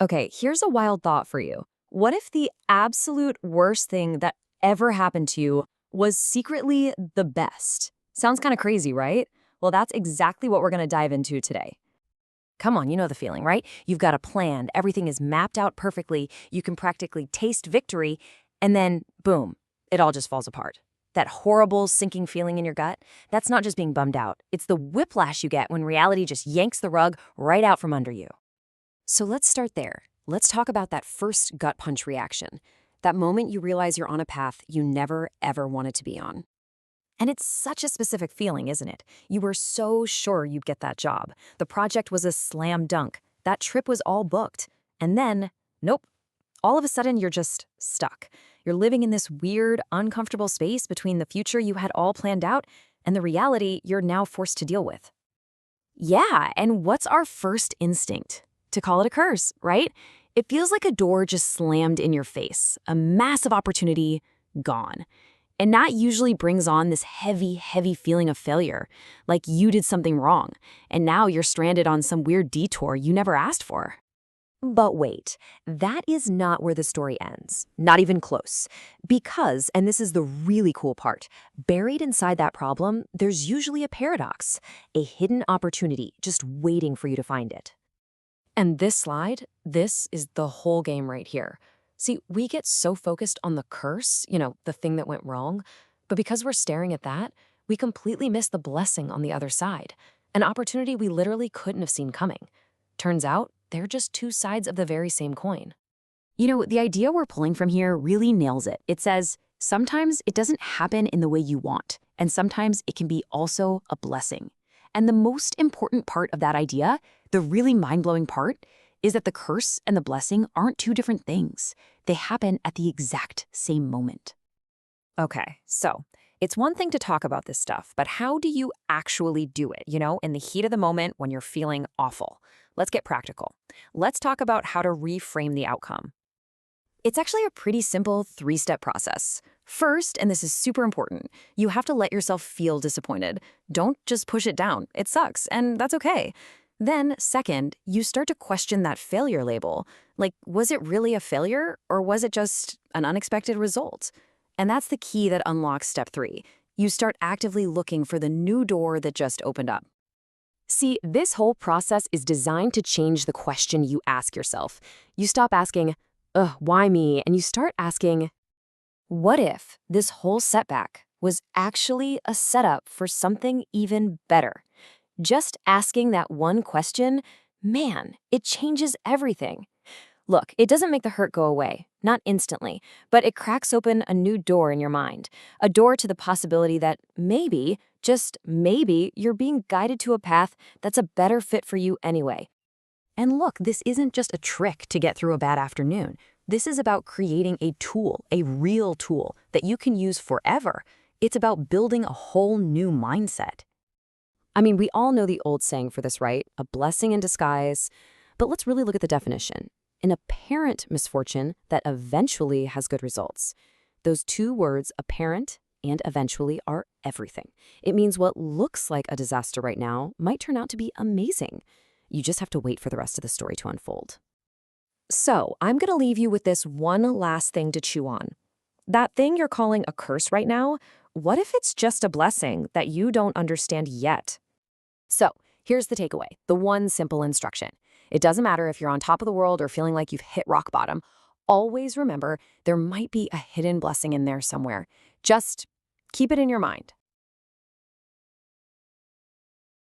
Okay, here's a wild thought for you. What if the absolute worst thing that ever happened to you was secretly the best? Sounds kind of crazy, right? Well, that's exactly what we're going to dive into today. Come on, you know the feeling, right? You've got a plan, everything is mapped out perfectly, you can practically taste victory, and then, boom, it all just falls apart. That horrible sinking feeling in your gut, that's not just being bummed out. It's the whiplash you get when reality just yanks the rug right out from under you. So let's start there. Let's talk about that first gut punch reaction. That moment you realize you're on a path you never, ever wanted to be on. And it's such a specific feeling, isn't it? You were so sure you'd get that job. The project was a slam dunk. That trip was all booked. And then, nope. All of a sudden, you're just stuck. You're living in this weird, uncomfortable space between the future you had all planned out and the reality you're now forced to deal with. Yeah, and what's our first instinct? To call it a curse, right? It feels like a door just slammed in your face, a massive opportunity gone. And that usually brings on this heavy, heavy feeling of failure, like you did something wrong, and now you're stranded on some weird detour you never asked for. But wait, that is not where the story ends. Not even close. Because, and this is the really cool part, buried inside that problem, there's usually a paradox, a hidden opportunity just waiting for you to find it. And this slide, this is the whole game right here. See, we get so focused on the curse, the thing that went wrong, but because we're staring at that, we completely miss the blessing on the other side, an opportunity we literally couldn't have seen coming. Turns out, they're just two sides of the very same coin. The idea we're pulling from here really nails it. It says, sometimes it doesn't happen in the way you want, and sometimes it can be also a blessing. And the most important part of that idea, the really mind-blowing part, is that the curse and the blessing aren't two different things. They happen at the exact same moment. Okay, so it's one thing to talk about this stuff, but how do you actually do it, in the heat of the moment when you're feeling awful? Let's get practical. Let's talk about how to reframe the outcome. It's actually a pretty simple three-step process. First, and this is super important, you have to let yourself feel disappointed. Don't just push it down. It sucks, and that's okay. Then, second, you start to question that failure label. Like, was it really a failure, or was it just an unexpected result? And that's the key that unlocks step 3. You start actively looking for the new door that just opened up. See, this whole process is designed to change the question you ask yourself. You stop asking, ugh, why me? And you start asking, what if this whole setback was actually a setup for something even better? Just asking that one question, man, it changes everything. Look, it doesn't make the hurt go away, not instantly, but it cracks open a new door in your mind, a door to the possibility that maybe, just maybe, you're being guided to a path that's a better fit for you anyway. And look, this isn't just a trick to get through a bad afternoon. This is about creating a tool, a real tool, that you can use forever. It's about building a whole new mindset. I mean, we all know the old saying for this, right? A blessing in disguise. But let's really look at the definition. An apparent misfortune that eventually has good results. Those two words, apparent and eventually, are everything. It means what looks like a disaster right now might turn out to be amazing. You just have to wait for the rest of the story to unfold. So, I'm going to leave you with this one last thing to chew on. That thing you're calling a curse right now, what if it's just a blessing that you don't understand yet? So, here's the takeaway, the one simple instruction. It doesn't matter if you're on top of the world or feeling like you've hit rock bottom. Always remember there might be a hidden blessing in there somewhere. Just keep it in your mind.